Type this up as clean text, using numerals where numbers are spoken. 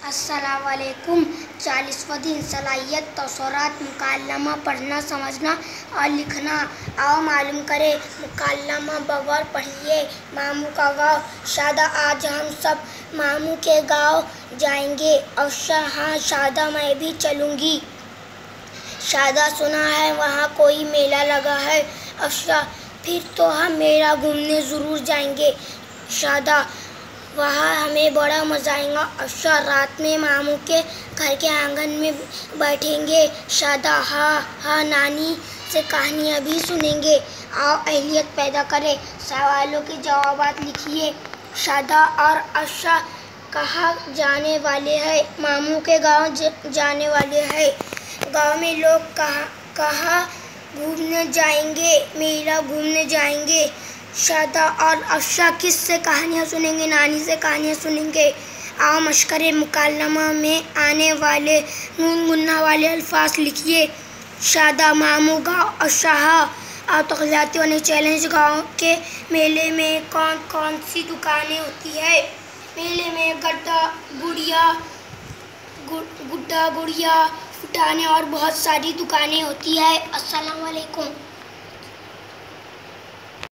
अस्सलाम वालेकुम। 40वां दिन सलाहियत तौसरात मुकालमा पढ़ना समझना और लिखना। आओ मालूम करें मुकालमा बगौर पढ़िए। मामू का गाँव। शादा आज हम सब मामू के गाँव जाएंगे। अफशा हाँ शादा मैं भी चलूँगी। शादा सुना है वहाँ कोई मेला लगा है। अफशा फिर तो हम मेला घूमने ज़रूर जाएंगे। शादा वहाँ हमें बड़ा मज़ा आएगा। अफशा रात में मामू के घर के आंगन में बैठेंगे। शादा हाँ नानी से कहानियाँ भी सुनेंगे। आओ अहलियत पैदा करें। सवालों के जवाबात लिखिए। शादा और अफशा कहाँ जाने वाले हैं? मामू के गांव जाने वाले हैं। गांव में लोग कहाँ घूमने जाएंगे? मेला घूमने जाएंगे। शादा और अफशा किस से कहानियाँ सुनेंगे? नानी से कहानियाँ सुनेंगे। आओ मशकरे मुकालमा में आने वाले नून गुन्ना वाले अल्फाज लिखिए। शादा मामू गाँव। अफशा और तग़ियाती वाले चैलेंज। गाँव के मेले में कौन कौन सी दुकानें होती है? मेले में गुड्डा गुड़िया फुटाने और बहुत सारी दुकानें होती है। अस्सलाम वालेकुम।